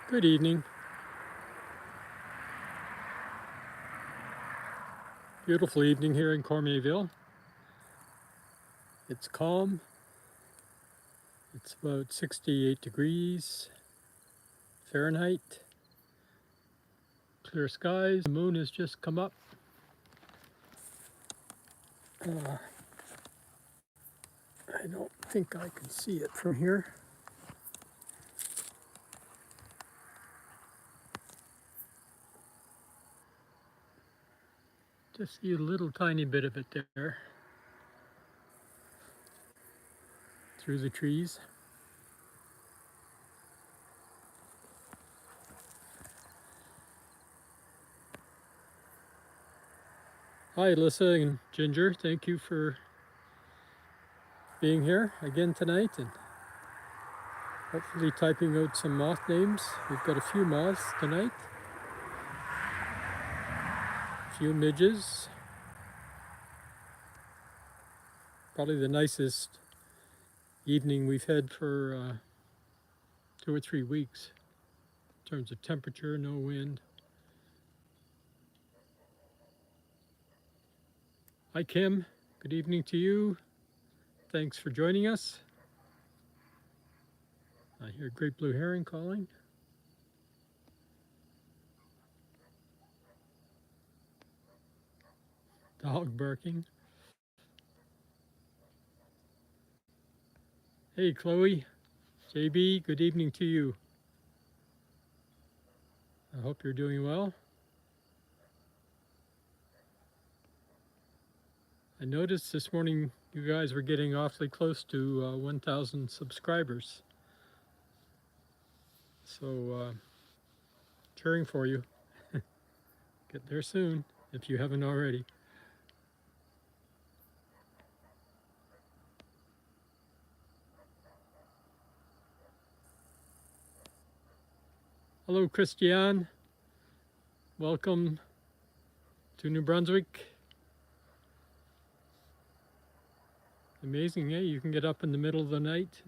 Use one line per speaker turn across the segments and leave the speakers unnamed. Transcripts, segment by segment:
Good evening. Beautiful evening here in Cormierville. It's calm. It's about 68 degrees Fahrenheit. Clear skies. The moon has just come up. I don't think I can see it from here. Just see a little tiny bit of it there through the trees. Hi, Alyssa and Ginger. Thank you for being here again tonight and hopefully typing out some moth names. We've got a few moths tonight, a few midges. Probably the nicest evening we've had for 2 or 3 weeks in terms of temperature, no wind. Hi, Kim. Good evening to you. Thanks for joining us. I hear great blue heron calling. Dog barking. Hey, Chloe. JB, good evening to you. I hope you're doing well. I noticed this morning you guys were getting awfully close to 1,000 subscribers. So, cheering for you. Get there soon if you haven't already. Hello, Christiane. Welcome to New Brunswick. Amazing, eh? You can get up in the middle of the night,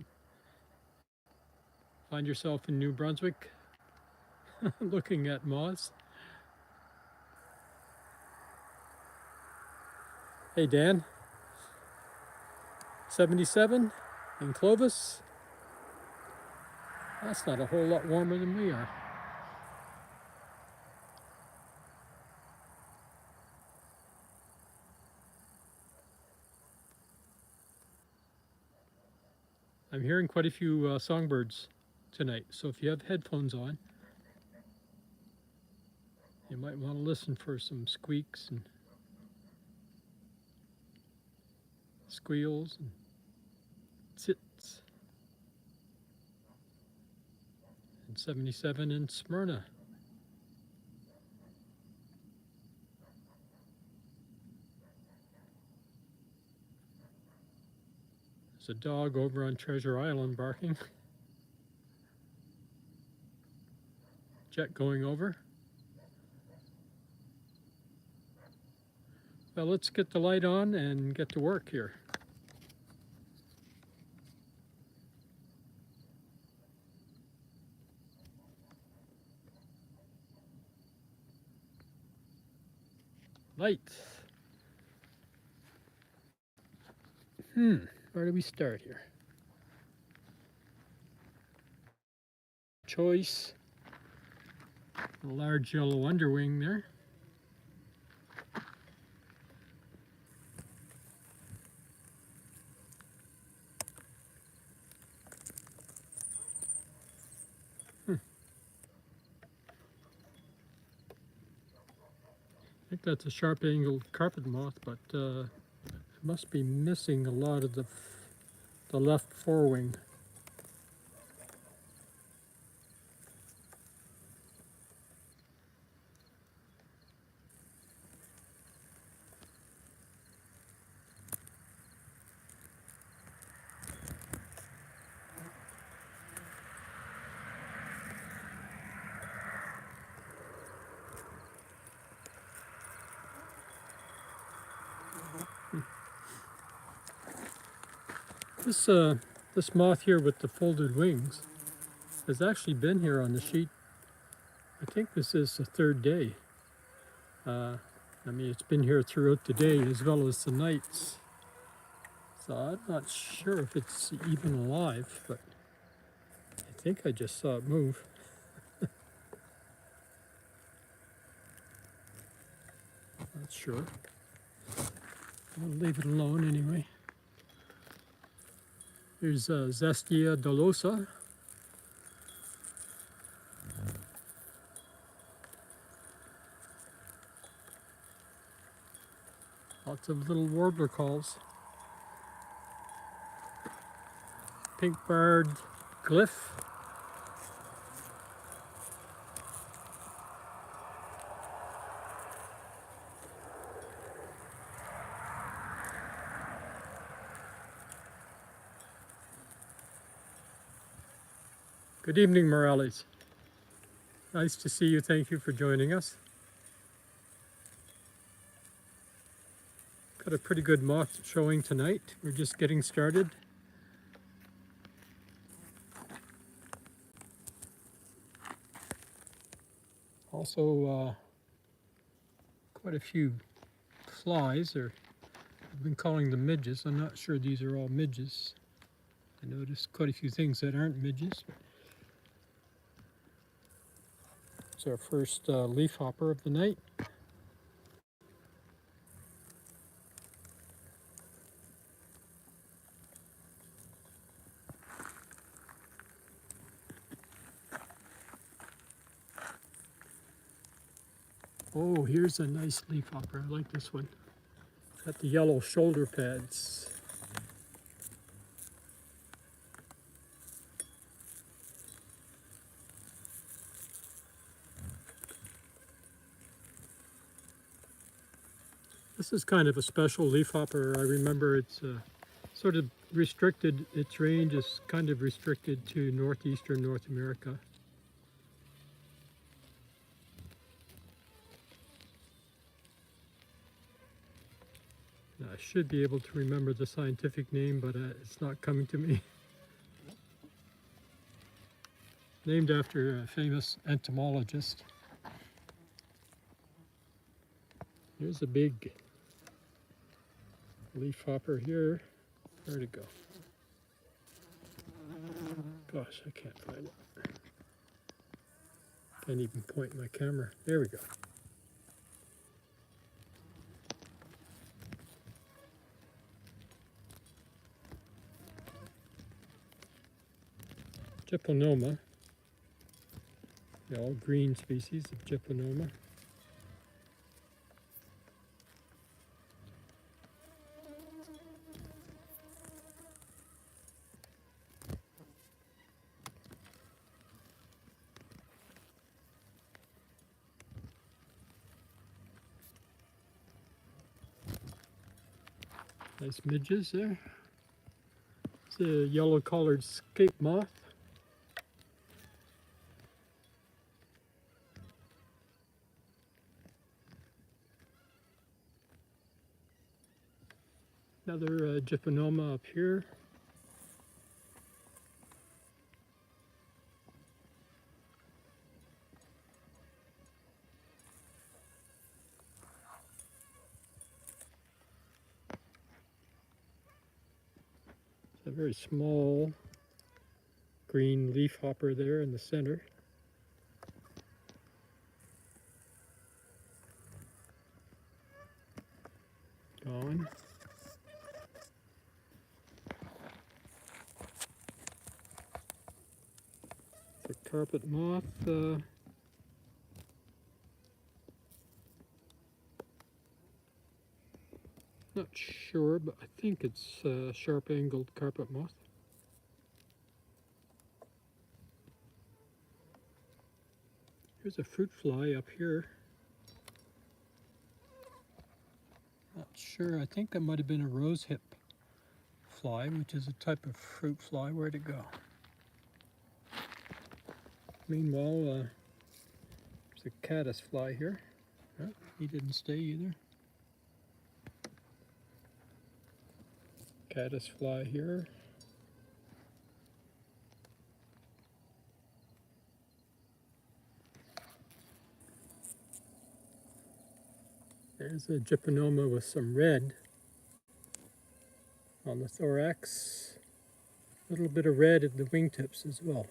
find yourself in New Brunswick, looking at moths. Hey, Dan. 77 in Clovis. That's not a whole lot warmer than we are. I'm hearing quite a few songbirds tonight, so if you have headphones on, you might want to listen for some squeaks and squeals and tsits. And 77 in Smyrna. There's a dog over on Treasure Island barking. Jet going over. Well, let's get the light on and get to work here. Light. Where do we start here? Choice. A large yellow underwing there. I think that's a sharp-angled carpet moth, but it must be missing a lot of the left forewing. This moth here with the folded wings has actually been here on the sheet I think this is the third day. I mean, it's been here throughout the day as well as the nights. So I'm not sure if it's even alive, but I think I just saw it move. Not sure. I'll leave it alone anyway. Here's Zestia dolosa. Lots of little warbler calls. Pink-barred glyph. Good evening, Morales. Nice to see you. Thank you for joining us. Got a pretty good moth showing tonight. We're just getting started. Also, quite a few flies, or I've been calling them midges. I'm not sure these are all midges. I noticed quite a few things that aren't midges. It's our first leaf hopper of the night. Oh, here's a nice leaf hopper. I like this one. Got the yellow shoulder pads. This is kind of a special leaf hopper. I remember it's sort of restricted. Its range is kind of restricted to northeastern North America. I should be able to remember the scientific name, but it's not coming to me. Named after a famous entomologist. Here's a big leaf hopper here. Where'd it go? Gosh, I can't find it. Can't even point my camera. There we go. Gyponoma. The all green species of Gyponoma. Nice midges there. It's a yellow-collared scape moth. Another Gyponoma up here. A very small green leaf hopper there in the center. Gone. The carpet moth. Not sure, but I think it's sharp-angled carpet moth. Here's a fruit fly up here. Not sure, I think that might have been a rosehip fly, which is a type of fruit fly. Where'd it go? Meanwhile, there's a caddisfly here. Oh, he didn't stay either. Caddisfly here. There's a gypinoma with some red on the thorax. A little bit of red at the wingtips as well.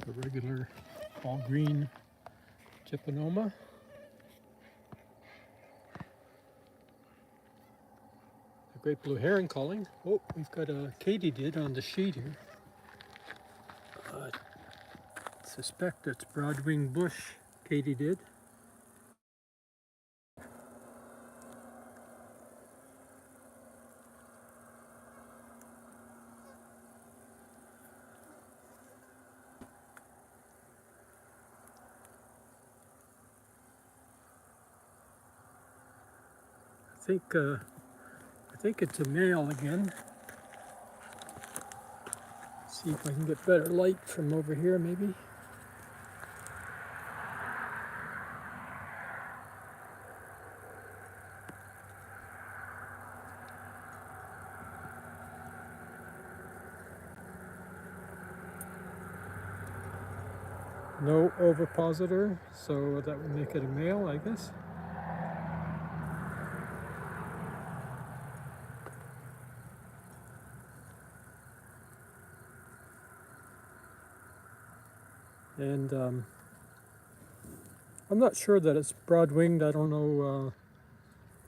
A regular all green gypinoma. A great blue heron calling. Oh, we've got a katydid on the sheet here. I suspect it's broad-winged bush katydid. I think it's a male again. See if I can get better light from over here, maybe. No ovipositor, so that would make it a male, I guess. And I'm not sure that it's broad-winged. I don't know,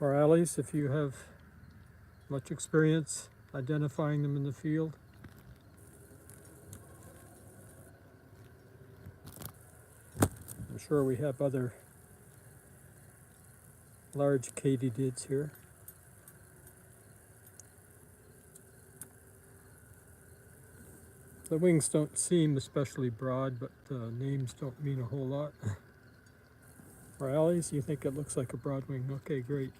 Morales, if you have much experience identifying them in the field. I'm sure we have other large katydids here. The wings don't seem especially broad, but names don't mean a whole lot. Morales, you think it looks like a broad wing? Okay, great.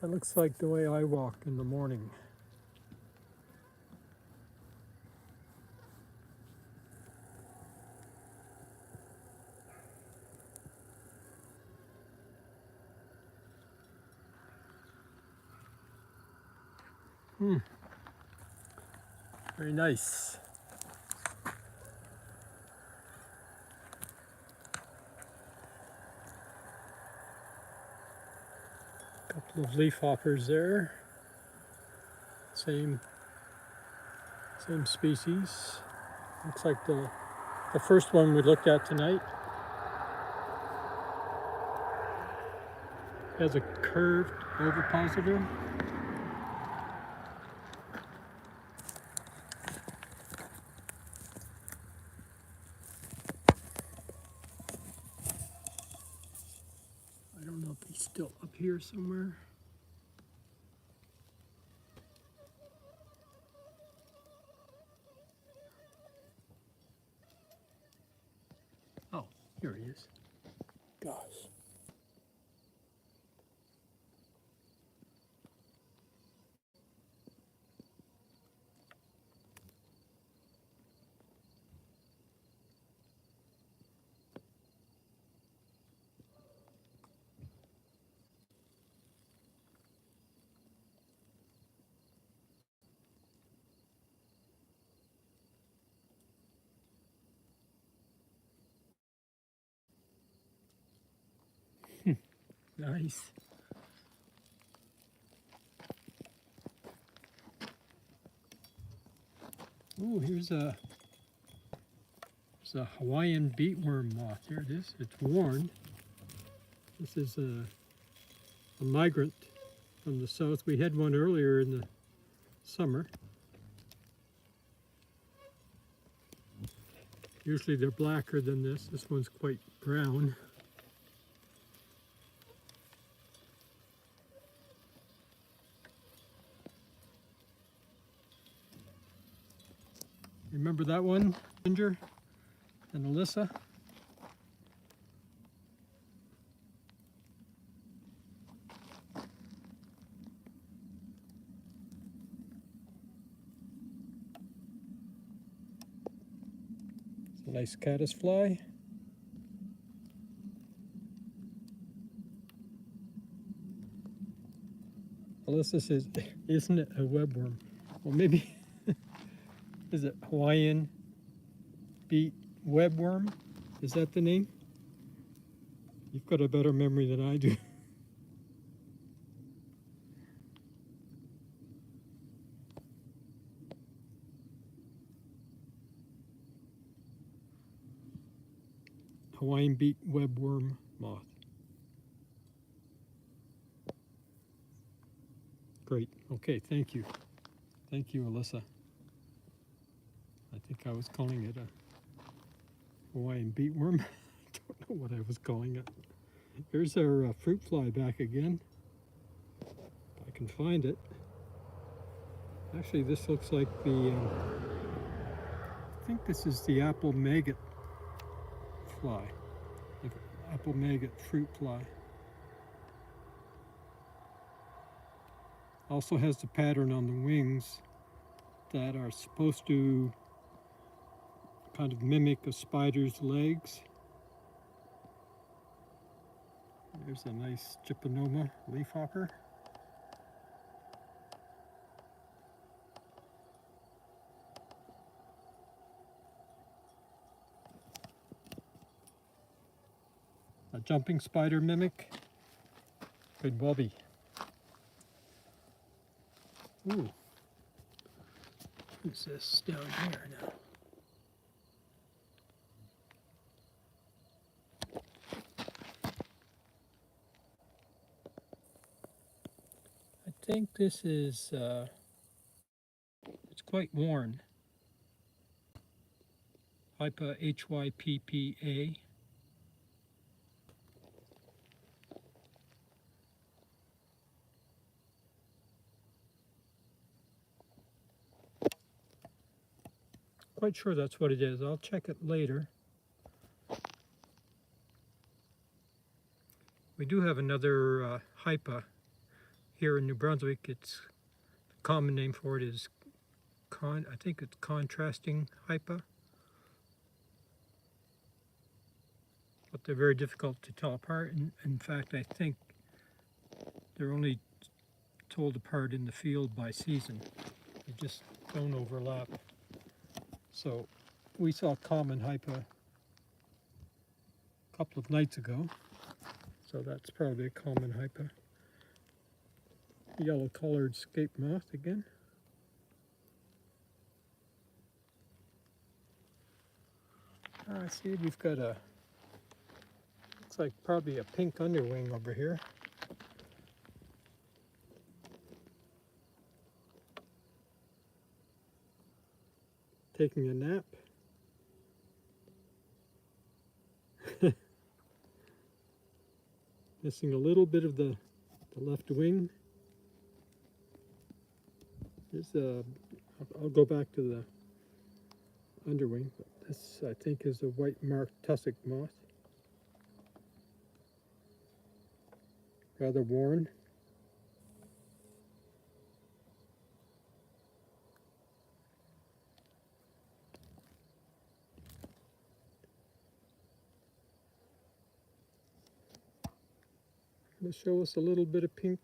That looks like the way I walk in the morning. Very nice. Couple of leaf hoppers there. Same species. Looks like the first one we looked at tonight. Has a curved ovipositor. I don't know if he's still up here somewhere. Oh, here he is. Gosh. Nice. Ooh, here's a Hawaiian beetworm moth. Here it is. It's worn. This is a migrant from the south. We had one earlier in the summer. Usually they're blacker than this. This one's quite brown. Remember that one, Ginger and Alyssa? It's a nice caddisfly. Alyssa says, isn't it a webworm? Well, maybe, is it Hawaiian beet webworm? Is that the name? You've got a better memory than I do. Hawaiian beet webworm moth. Great. Okay, thank you. Thank you, Alyssa. I think I was calling it a Hawaiian beetworm. I don't know what I was calling it. Here's our fruit fly back again. If I can find it. Actually, this looks like the, I think this is the apple maggot fly. The apple maggot fruit fly. Also has the pattern on the wings that are supposed to kind of mimic a spider's legs. There's a nice Gyponoma leafhopper. A jumping spider mimic. Could well be. Ooh. What's this down here now? I think this is, it's quite worn. Hypa, Hyppa. Quite sure that's what it is. I'll check it later. We do have another Hypa here in New Brunswick. It's the common name for it is I think it's contrasting Hypa. But they're very difficult to tell apart. In fact, I think they're only told apart in the field by season. They just don't overlap. So we saw common Hypa a couple of nights ago. So that's probably a common Hypa. Yellow colored scape moth again. I see we've got a, looks like probably a pink underwing over here. Taking a nap. Missing a little bit of the left wing. Here's I'll go back to the underwing. But this, I think, is a white marked tussock moth. Rather worn. Going to show us a little bit of pink.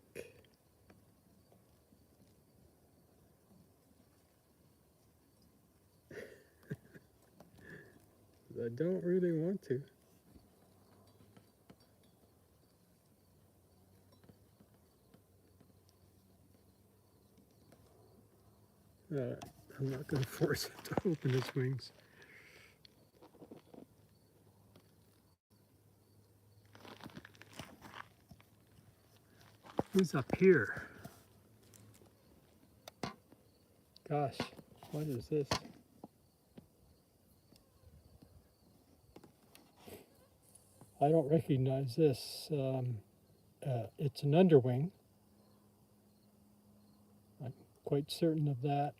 I don't really want to. I'm not going to force it to open its wings. Who's up here? Gosh, what is this? I don't recognize this. It's an underwing. I'm quite certain of that.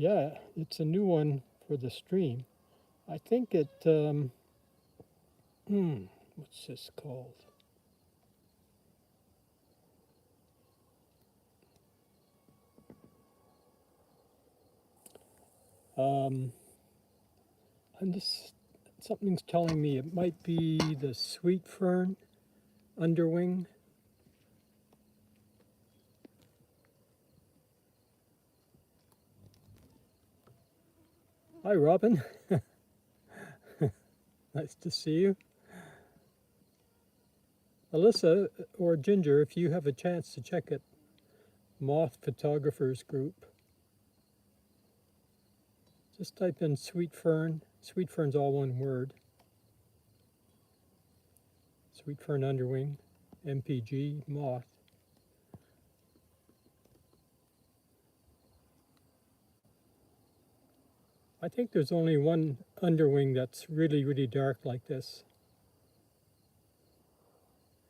Yeah, it's a new one for the stream. I think it, what's this called? I'm just, something's telling me it might be the sweet fern underwing. Hi, Robin. Nice to see you. Alyssa or Ginger, if you have a chance to check it, Moth Photographers Group. Just type in sweet fern. Sweet fern's all one word. Sweet fern underwing, MPG, moth. I think there's only one underwing that's really, really dark like this.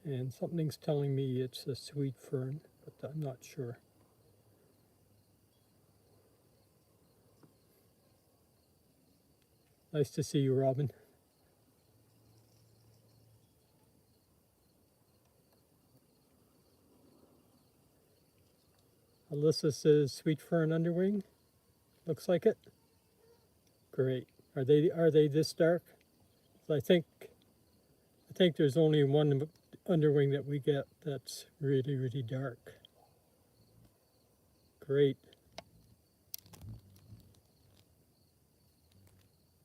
And something's telling me it's a sweet fern, but I'm not sure. Nice to see you, Robin. Alyssa says sweet fern underwing. Looks like it. Great. Are they this dark? I think there's only one underwing that we get that's really, really dark. Great.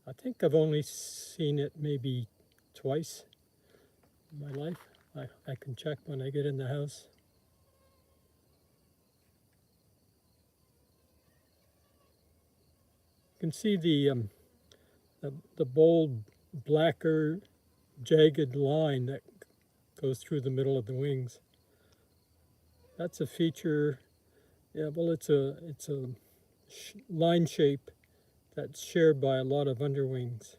I think I've only seen it maybe twice in my life. I can check when I get in the house. You can see the bold, blacker, jagged line that goes through the middle of the wings. That's a feature. Yeah, well, it's a line shape that's shared by a lot of underwings.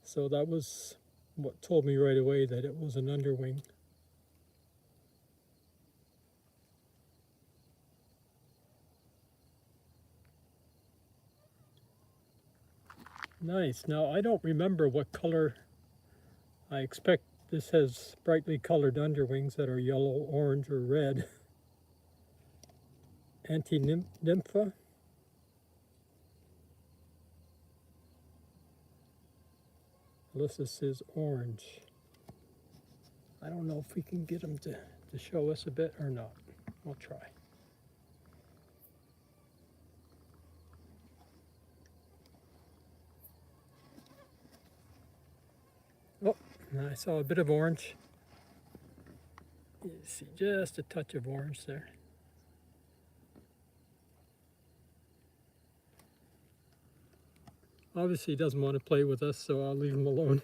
So that was what told me right away that it was an underwing. Nice. Now, I don't remember what color. I expect this has brightly colored underwings that are yellow, orange, or red. Anti-nympha. Alyssa says orange. I don't know if we can get them to show us a bit or not. I'll try. Oh, I saw a bit of orange. You see just a touch of orange there. Obviously he doesn't want to play with us, so I'll leave him alone.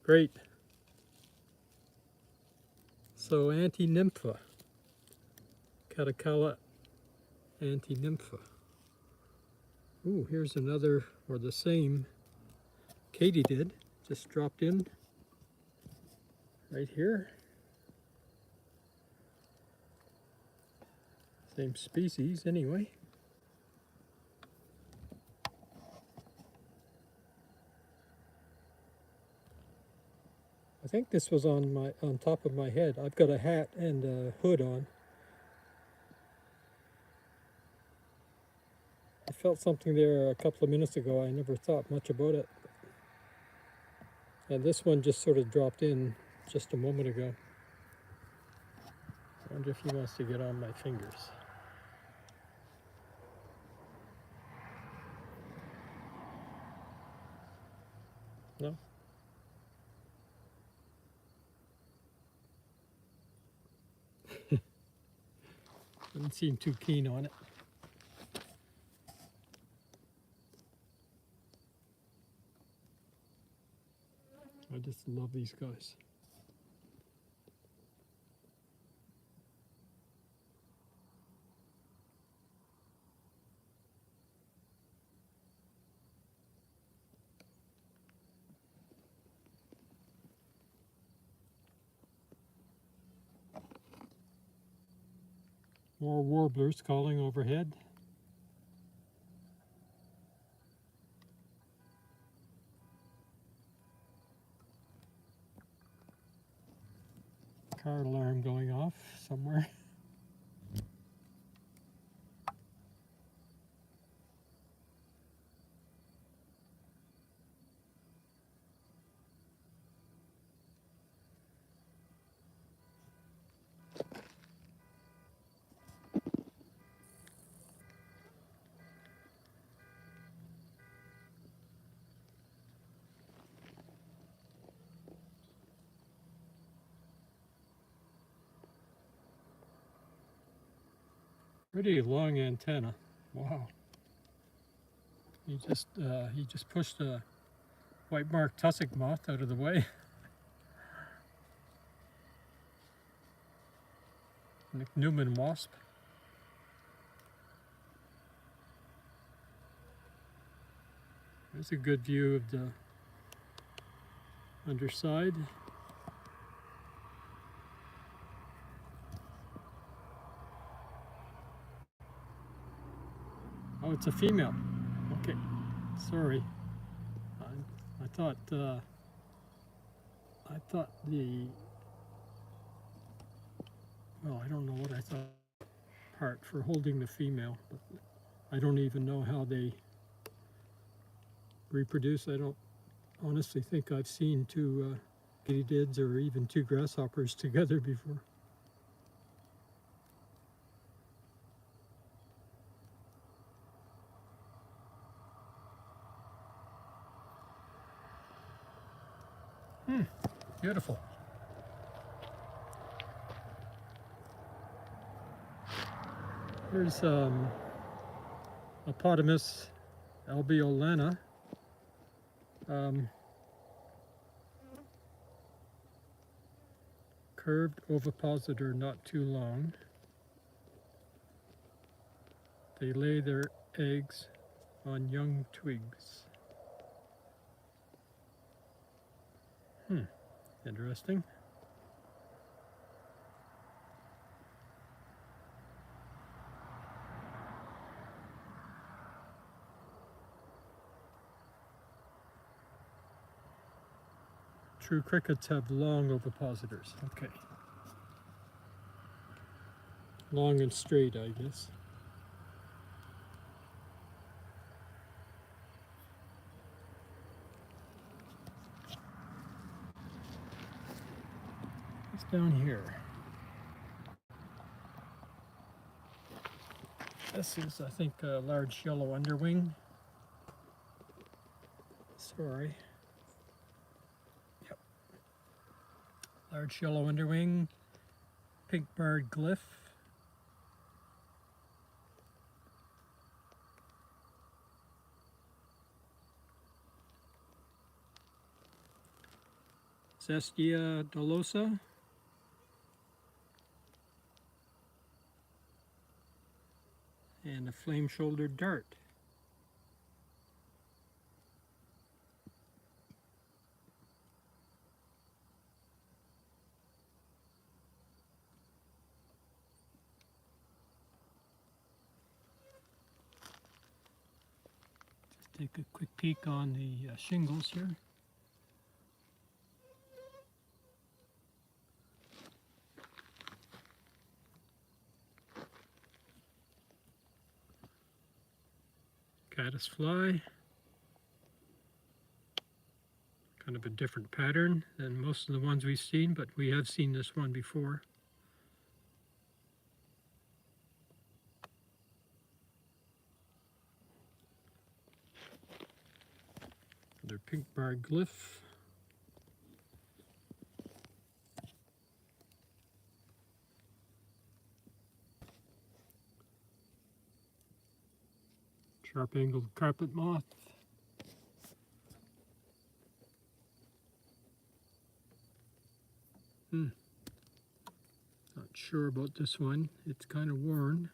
Great. So anti-nympha. Catacala anti-nympha. Ooh, here's another, or the same, Katie did. Just dropped in right here. Same species anyway. I think this was on top of my head. I've got a hat and a hood on. I felt something there a couple of minutes ago. I never thought much about it. And this one just sort of dropped in just a moment ago. I wonder if he wants to get on my fingers. No? Doesn't seem too keen on it. I just love these guys. More warblers calling overhead. Car alarm going off somewhere. Pretty long antenna. Wow. He just pushed a white-marked tussock moth out of the way. Newman wasp. There's a good view of the underside. Oh, it's a female. Okay, sorry. I thought the well, I don't know what I thought part for holding the female, but I don't even know how they reproduce. I don't honestly think I've seen two katydids or even two grasshoppers together before. Beautiful. Here's Apodamus alveolana. Curved ovipositor, not too long. They lay their eggs on young twigs. Interesting. True crickets have long ovipositors. Okay. Long and straight, I guess. What's down here? This is, I think, a large yellow underwing. Sorry. Yep. Large yellow underwing, pink-barred glyph. Cestia dolosa. And a flame-shouldered dart. Just take a quick peek on the shingles here. Caddisfly. Kind of a different pattern than most of the ones we've seen, but we have seen this one before. Another pink-barred glyph. Sharp-angled carpet moth. Not sure about this one. It's kind of worn.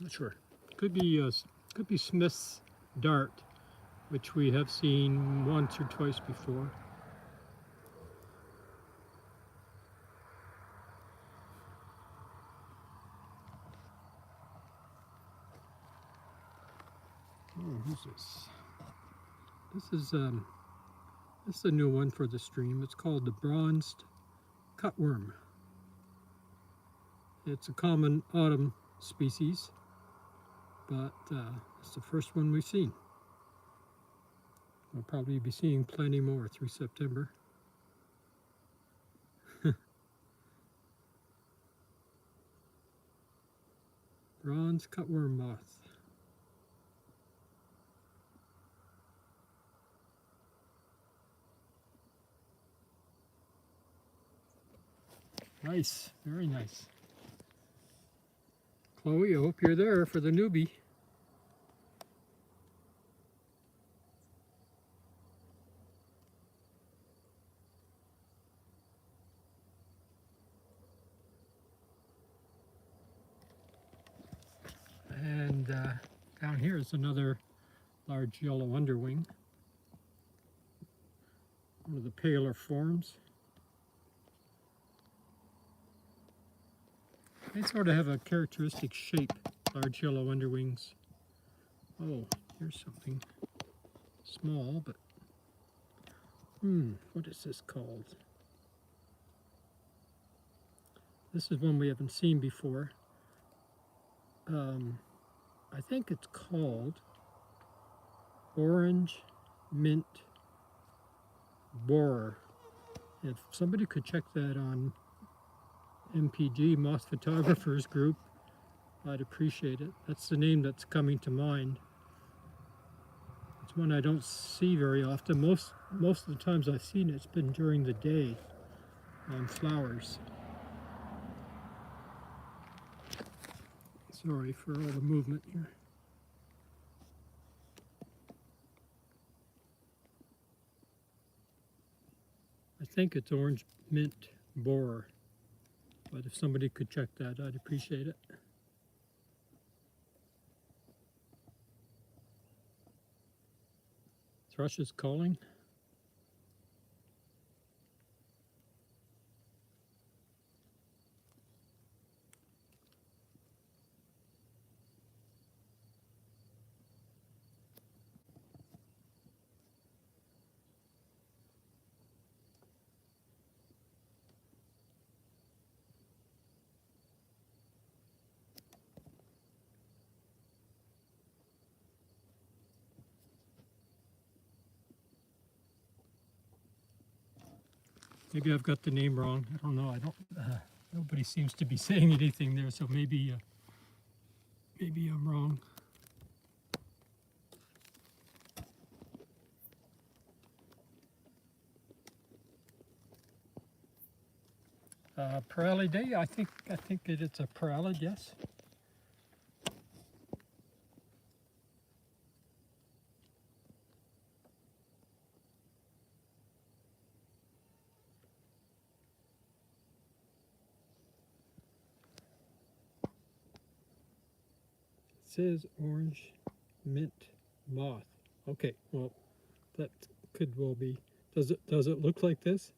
Not sure. Could be Smith's dart, which we have seen once or twice before. Oh, who's this? This is a new one for the stream. It's called the bronzed cutworm. It's a common autumn species, but it's the first one we've seen. We'll probably be seeing plenty more through September. Bronze cutworm moth. Nice, very nice. Chloe, I hope you're there for the newbie. And down here is another large yellow underwing. One of the paler forms. They sort of have a characteristic shape, large yellow underwings. Oh, here's something small, but what is this called? This is one we haven't seen before. I think it's called orange mint borer. If somebody could check that on MPG, Moth Photographers Group, I'd appreciate it. That's the name that's coming to mind. It's one I don't see very often. Most of the times I've seen it's been during the day on flowers. Sorry for all the movement here. I think it's orange mint borer, but if somebody could check that, I'd appreciate it. Thrush is calling. Maybe I've got the name wrong. I don't know. Nobody seems to be saying anything there, so maybe I'm wrong. Paralidae, I think it's a paralid, yes. It says orange mint moth. Okay, well, that could well be. Does it look like this?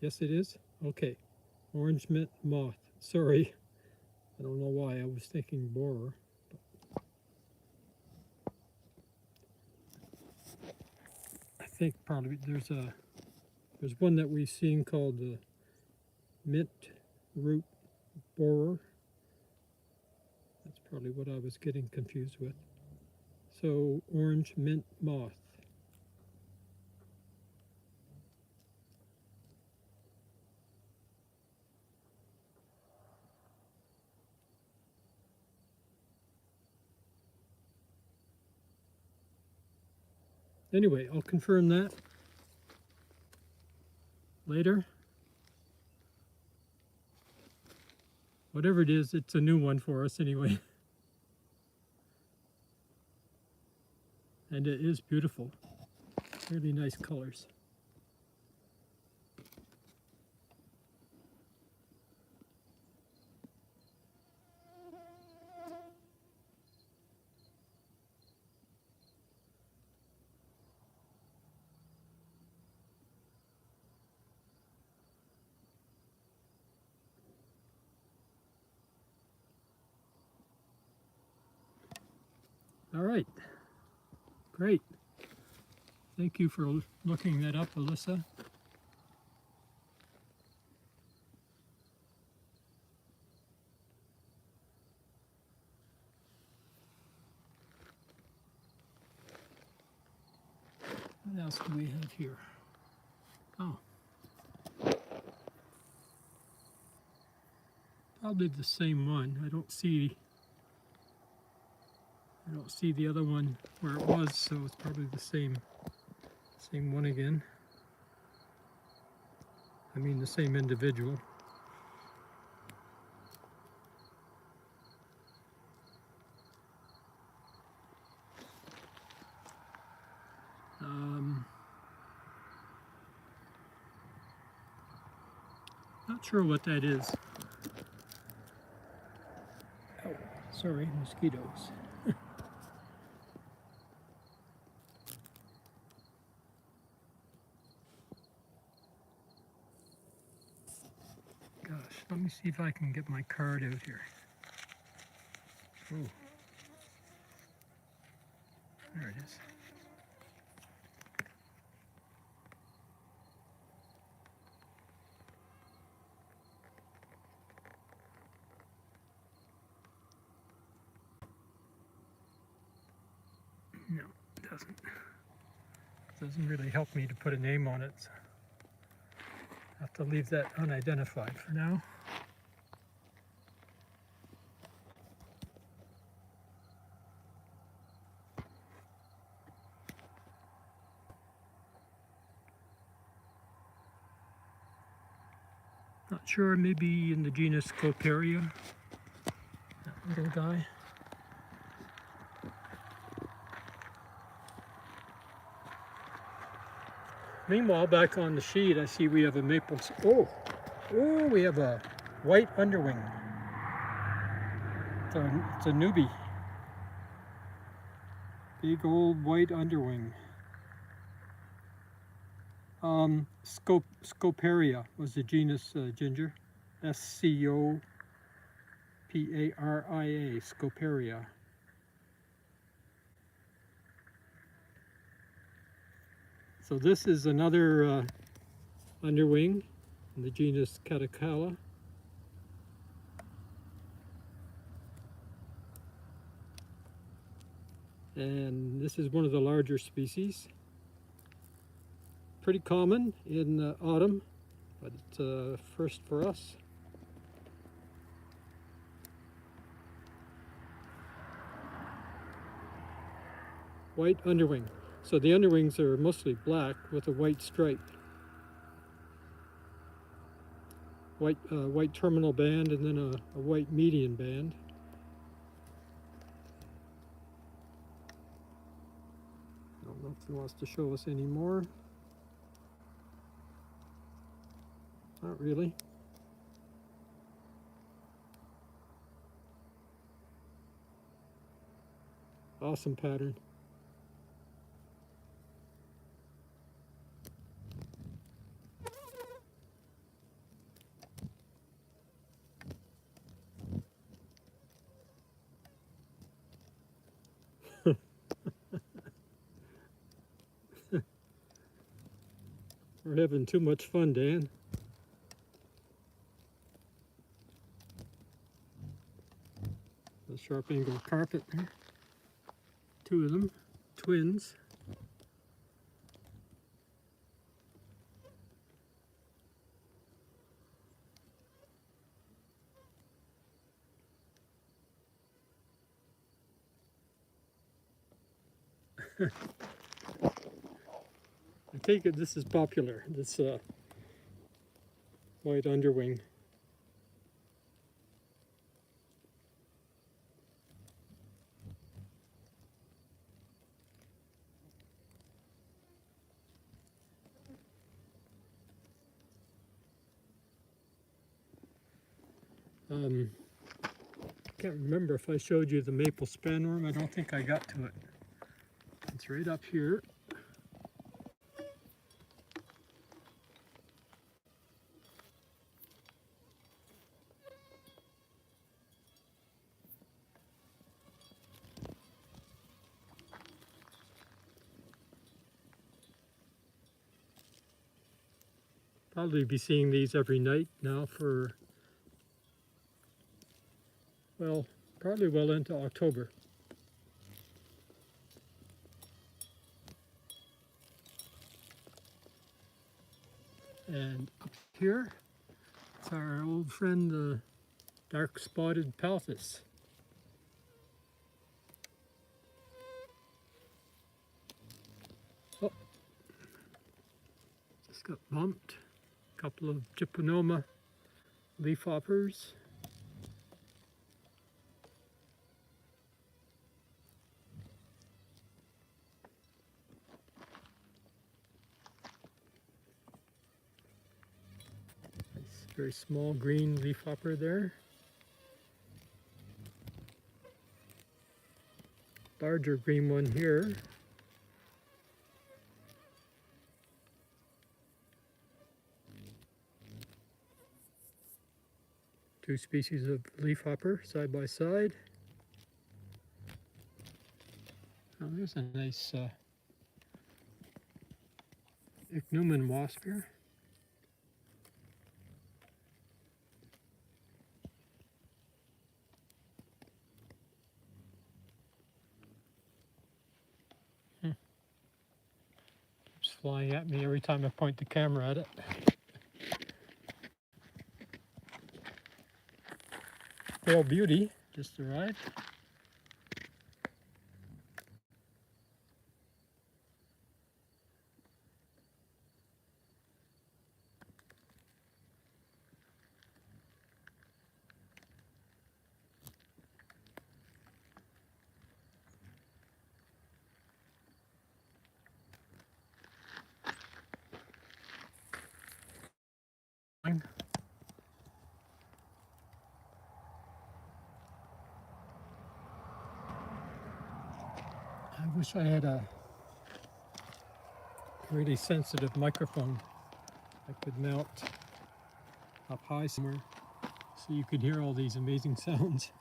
Yes, it is? Okay. Orange mint moth. Sorry. I don't know why. I was thinking borer. I think probably there's one that we've seen called the mint root borer. That's probably what I was getting confused with. So orange mint moth. Anyway, I'll confirm that later. Whatever it is, it's a new one for us anyway. And it is beautiful. Really nice colors. All right, great. Thank you for looking that up, Alyssa. What else do we have here? Oh, probably the same one. I don't see the other one where it was, so it's probably the same one again. I mean the same individual. Not sure what that is. Oh, sorry, mosquitoes. Gosh, let me see if I can get my card out here. Oh, there it is. No, it doesn't. It doesn't really help me to put a name on it. So I have to leave that unidentified for now. Not sure, maybe in the genus Cormierville, that little guy. Meanwhile, back on the sheet, I see we have a maple. Oh, we have a white underwing. It's a newbie. Big old white underwing. Scoparia was the genus, Ginger. Scoparia, Scoparia. So this is another underwing in the genus Caddisflies. And this is one of the larger species. Pretty common in autumn, but it's first for us. White underwing. So the underwings are mostly black with a white stripe. White terminal band and then a white median band. I don't know if he wants to show us any more. Not really. Awesome pattern. We're having too much fun, Dan. A sharp angle carpet there. Two of them, twins. I take it this is popular, this white underwing. I can't remember if I showed you the maple spanworm. I don't think I got to it. It's right up here. Probably be seeing these every night now for, well, probably well into October. And up here, it's our old friend, the dark spotted palthus. Oh, just got bumped. A couple of Gyponoma leafhoppers. Nice, very small green leafhopper there. Larger green one here. Two species of leafhopper side by side. Oh, there's a nice ichneumon wasp here. It's flying at me every time I point the camera at it. Pale beauty just arrived. I wish I had a really sensitive microphone I could mount up high somewhere so you could hear all these amazing sounds.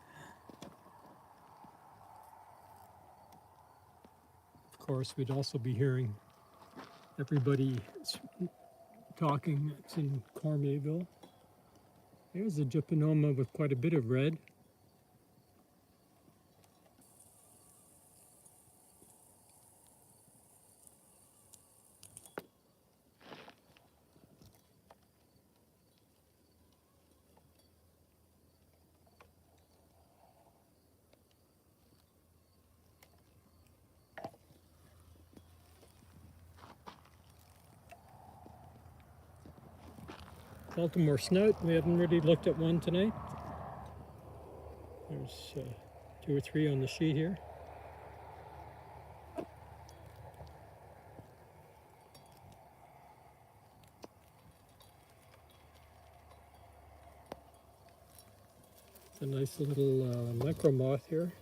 Of course, we'd also be hearing everybody talking that's in Cormierville. There's a Gyponoma with quite a bit of red. Baltimore snout, we haven't really looked at one tonight. There's 2 or 3 on the sheet here. It's a nice little micro moth here.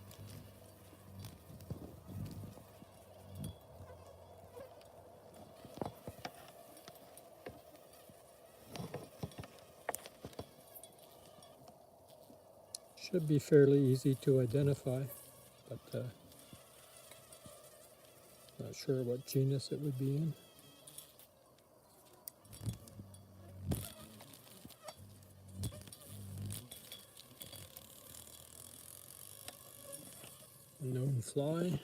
Should be fairly easy to identify, but not sure what genus it would be in. Unknown fly.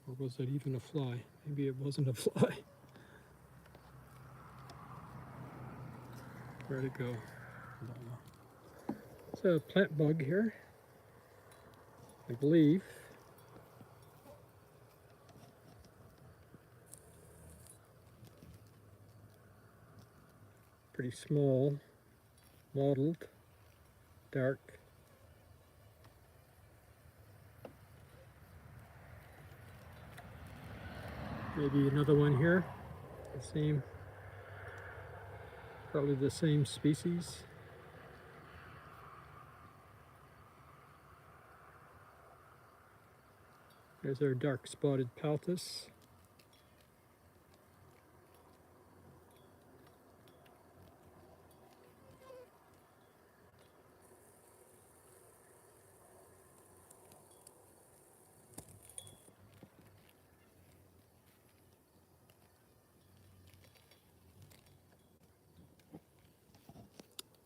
Or was it even a fly? Maybe it wasn't a fly. Where'd it go? I don't know. It's a plant bug here, I believe. Pretty small, mottled, dark. Maybe another one here, the same, probably the same species. There's our dark spotted palthus.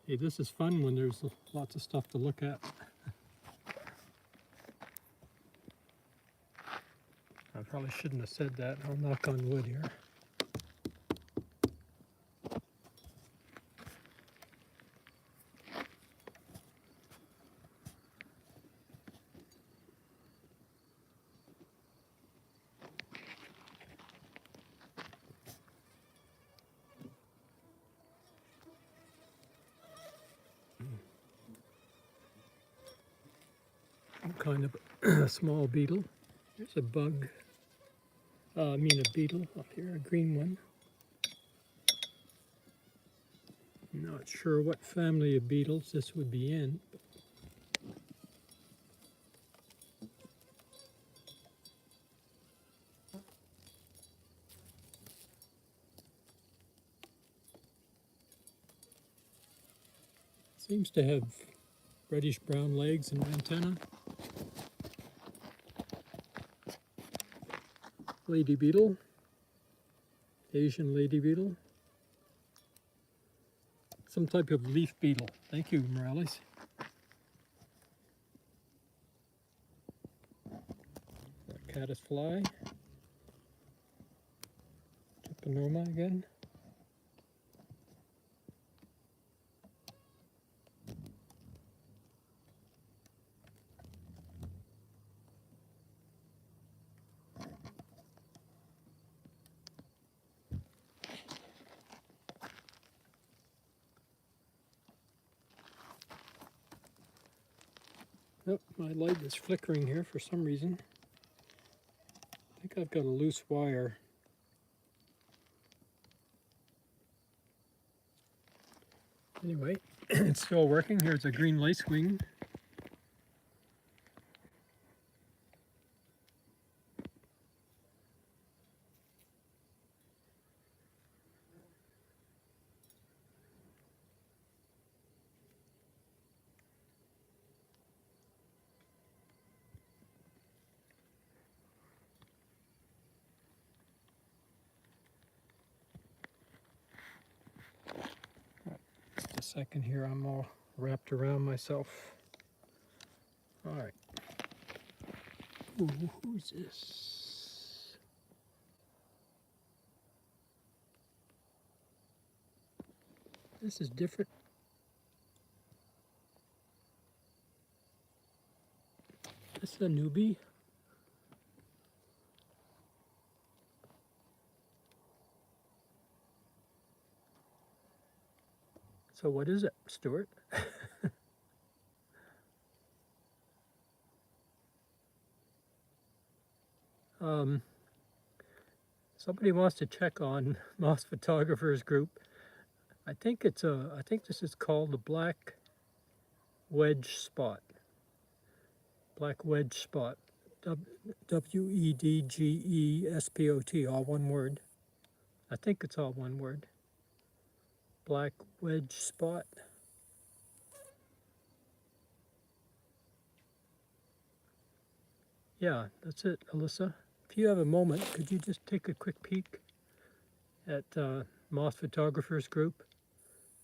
Hey, this is fun when there's lots of stuff to look at. I probably shouldn't have said that. I'll knock on wood here. Kind of a small beetle. There's a bug. I mean a beetle up here, a green one. Not sure what family of beetles this would be in. Seems to have reddish brown legs and antenna. Lady beetle, Asian lady beetle. Some type of leaf beetle. Thank you, Morales. Caddisfly. Trypanoma again. Oh, my light is flickering here for some reason. I think I've got a loose wire. Anyway, it's still working. Here's a green lacewing. Just a second here, I'm all wrapped around myself. All right. Ooh, who's this? This is different. This is a newbie. So what is it, Stuart? Somebody wants to check on Moth Photographers Group. I think this is called the black wedge spot. Black wedge spot. W-E-D-G-E-S-P-O-T, all one word. I think it's all one word. Black wedge spot. Yeah, that's it, Alyssa. If you have a moment, could you just take a quick peek at Moth Photographers Group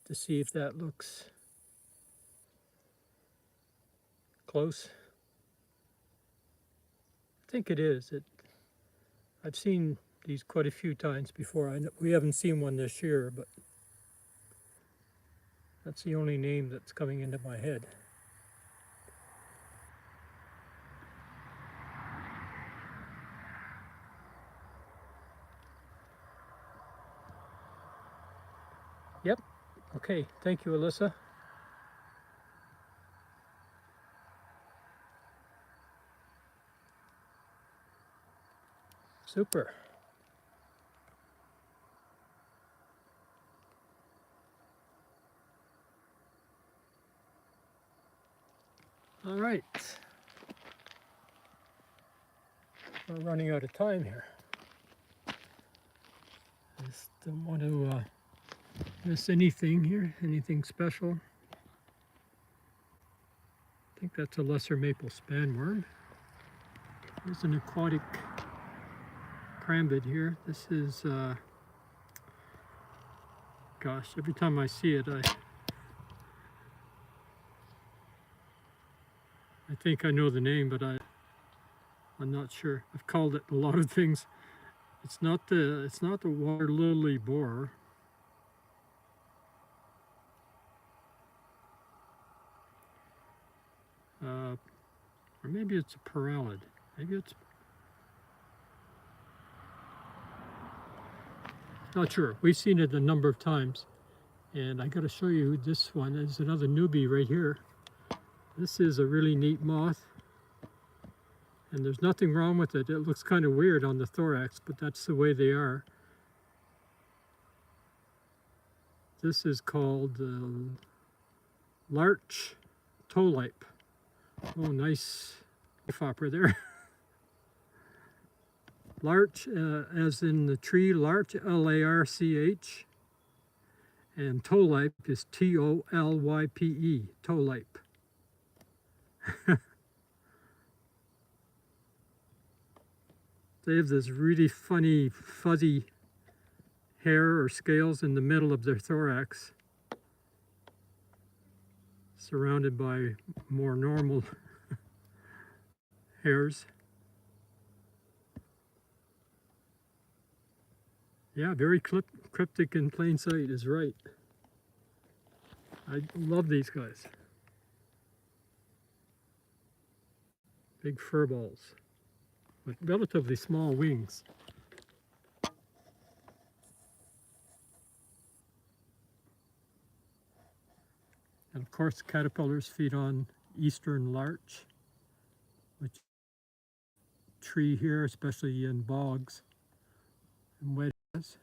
to see if that looks close? I think it is. I've seen these quite a few times before. We haven't seen one this year, but that's the only name that's coming into my head. Yep. Okay. Thank you, Alyssa. Super. All right. We're running out of time here. I just don't want to miss anything here, anything special. I think that's a lesser maple spanworm. There's an aquatic crambid here. This is, gosh, every time I see it, think I know the name, but I'm not sure. I've called it a lot of things. It's not the water lily borer. Or maybe it's a parallid. Maybe it's not sure. We've seen it a number of times. And I got to show you this one. There's another newbie right here. This is a really neat moth. And there's nothing wrong with it. It looks kind of weird on the thorax, but that's the way they are. This is called larch towlipe. Oh, nice leaf hopper there. Larch, as in the tree, larch, L-A-R-C-H. And towlipe is T-O-L-Y-P-E, towlipe. They have this really funny, fuzzy hair or scales in the middle of their thorax, surrounded by more normal hairs. Yeah, very cryptic in plain sight is right. I love these guys. Big fur balls with relatively small wings. And of course, caterpillars feed on eastern larch, which tree here, especially in bogs and wet areas.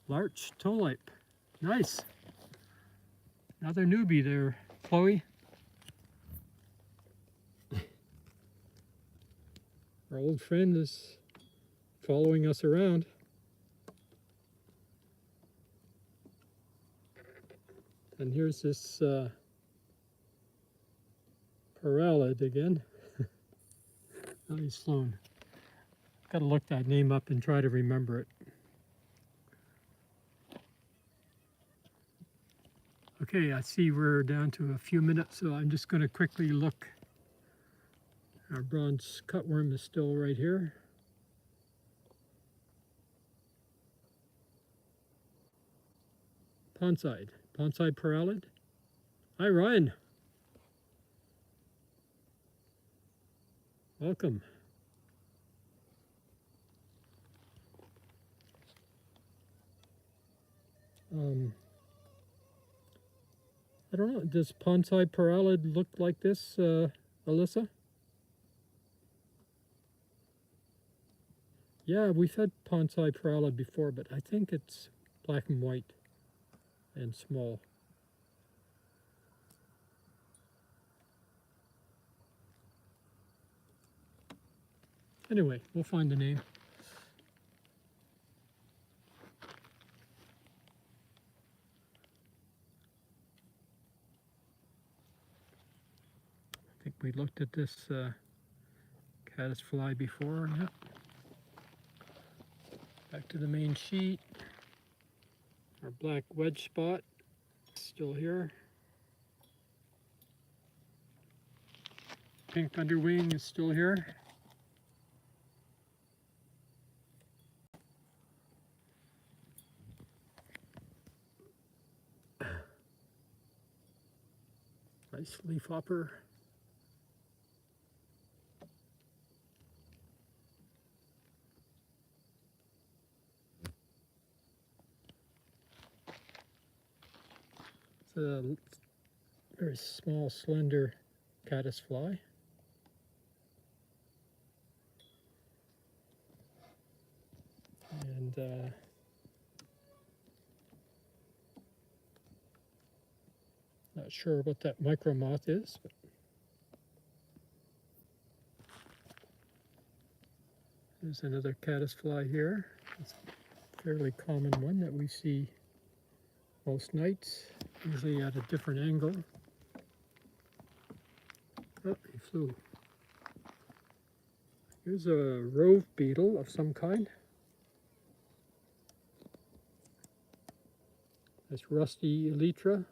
Larch towlipe, nice. Another newbie there, Chloe. Our old friend is following us around. And here's this parallid again. Oh, he's flown. Got to look that name up and try to remember it. Okay, I see we're down to a few minutes, so I'm just going to quickly look. Our bronze cutworm is still right here. Ponside parallid. Hi, Ryan. Welcome. I don't know, does Ponside parallid look like this, Alyssa? Yeah, we've had Ponside parallid before, but I think it's black and white and small. Anyway, we'll find the name. I think we looked at this caddisfly before. Yep. Back to the main sheet. Our black wedge spot still here. Pink underwing is still here. Nice leaf hopper. It's a very small, slender caddisfly. And not sure what that micro moth is, but there's another caddisfly here. It's a fairly common one that we see most nights, usually at a different angle. Oh, he flew. Here's a rove beetle of some kind. That's rusty elytra.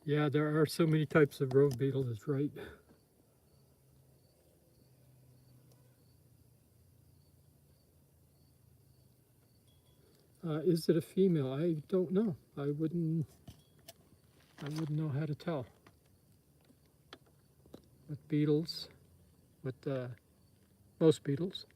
Yeah, there are so many types of rove beetle, that's right. Is it a female? I don't know. I wouldn't know how to tell. With beetles, with most beetles.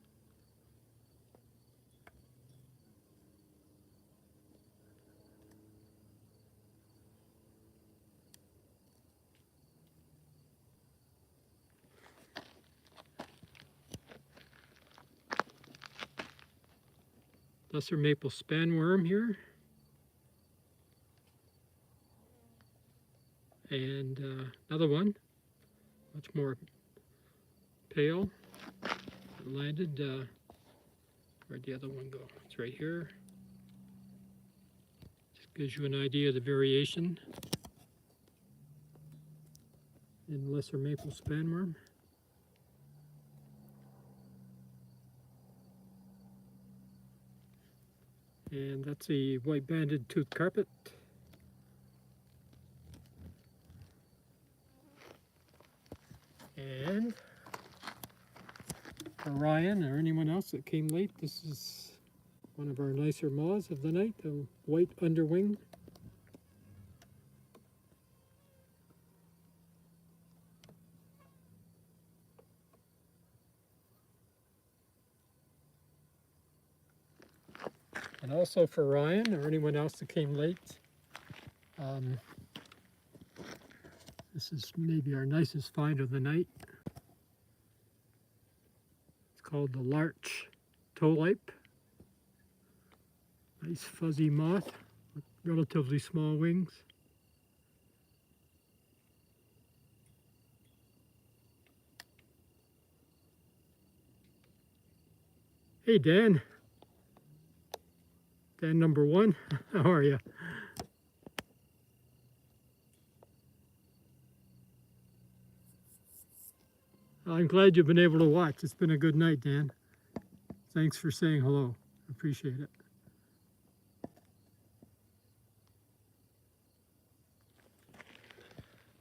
Lesser maple spanworm here. And another one, much more pale. It landed, where'd the other one go? It's right here. Just gives you an idea of the variation in lesser maple spanworm. And that's a white-banded tooth carpet. And for Ryan or anyone else that came late, this is one of our nicer moths of the night, a white underwing. And also for Ryan or anyone else that came late, this is maybe our nicest find of the night. It's called the larch toelipe. Nice fuzzy moth with relatively small wings. Hey Dan. Dan number one, how are you? I'm glad you've been able to watch. It's been a good night, Dan. Thanks for saying hello. Appreciate it.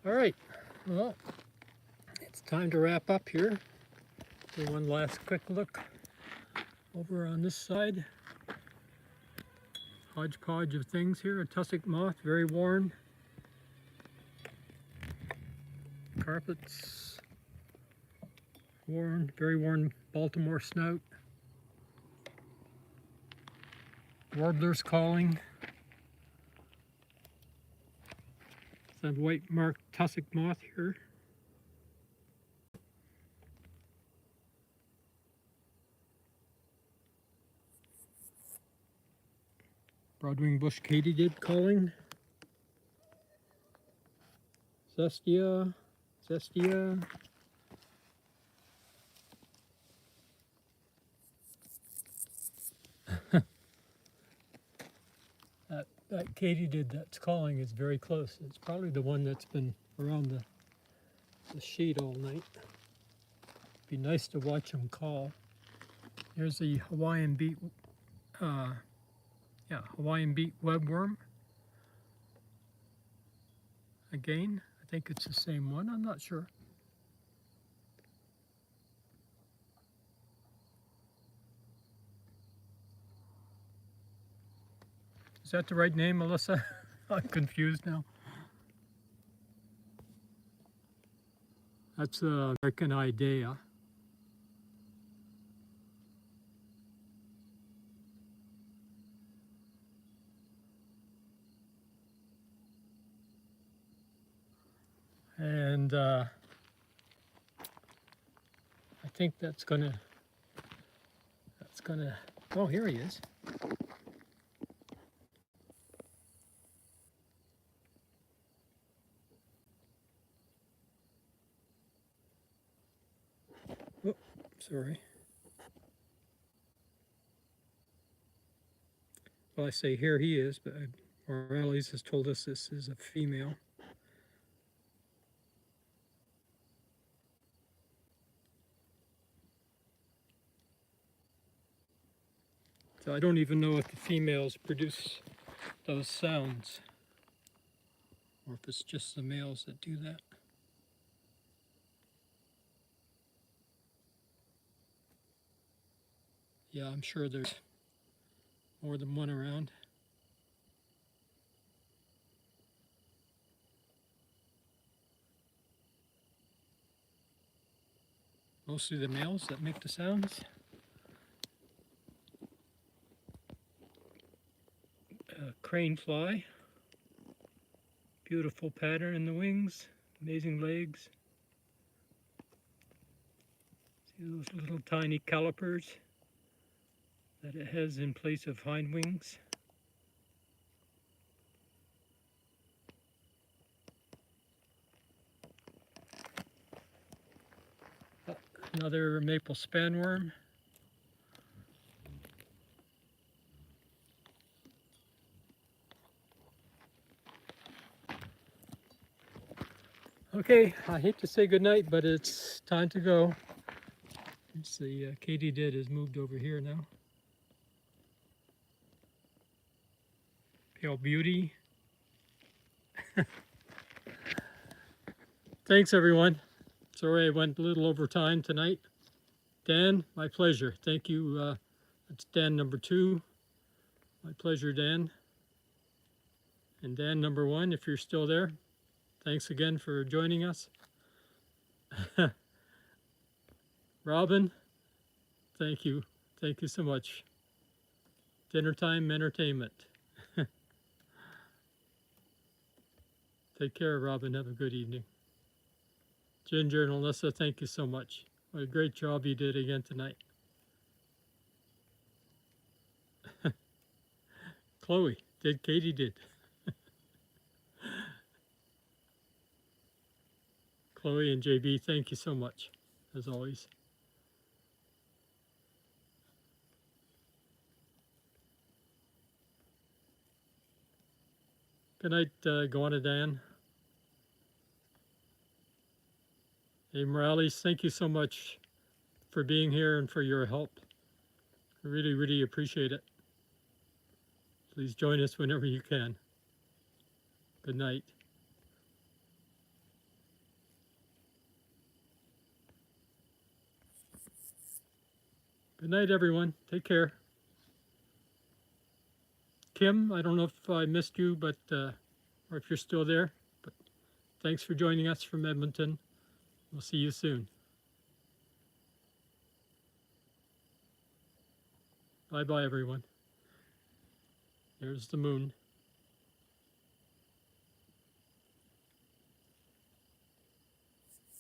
All right, well, it's time to wrap up here. Do one last quick look over on this side. Hodgepodge of things here. A tussock moth, very worn. Carpets, worn, very worn Baltimore snout. Warblers calling. Some white marked tussock moth here. Broadwing bush katydid calling. Zestia. That katydid that's calling is very close. It's probably the one that's been around the sheet all night. Be nice to watch them call. Here's the Hawaiian beet, Hawaiian beet webworm. Again, I think it's the same one. I'm not sure. Is that the right name, Melissa? I'm confused now. That's American Idea. And I think that's gonna, oh, here he is. sorry. Well, I say here he is, but Morales has told us this is a female. So I don't even know if the females produce those sounds, or if it's just the males that do that. Yeah, I'm sure there's more than one around. Mostly the males that make the sounds. Crane fly. Beautiful pattern in the wings. Amazing legs. See those little tiny calipers that it has in place of hind wings. Another maple spanworm. Okay, I hate to say goodnight, but it's time to go. It's the katydid has moved over here now. Pale beauty. Thanks everyone. Sorry I went a little over time tonight. Dan, my pleasure. Thank you. That's Dan number 2. My pleasure, Dan. And Dan number 1, if you're still there, thanks again for joining us. Robin, thank you. Thank you so much. Dinner time entertainment. Take care, Robin. Have a good evening. Ginger and Alyssa, thank you so much. What a great job you did again tonight. Chloe, Katie did. Chloe and JB, thank you so much, as always. Good night, Goanna Dan. Hey, Morales, thank you so much for being here and for your help. I really, really appreciate it. Please join us whenever you can. Good night. Good night, everyone. Take care. Kim, I don't know if I missed you, but or if you're still there, but thanks for joining us from Edmonton. We'll see you soon. Bye-bye, everyone. There's the moon.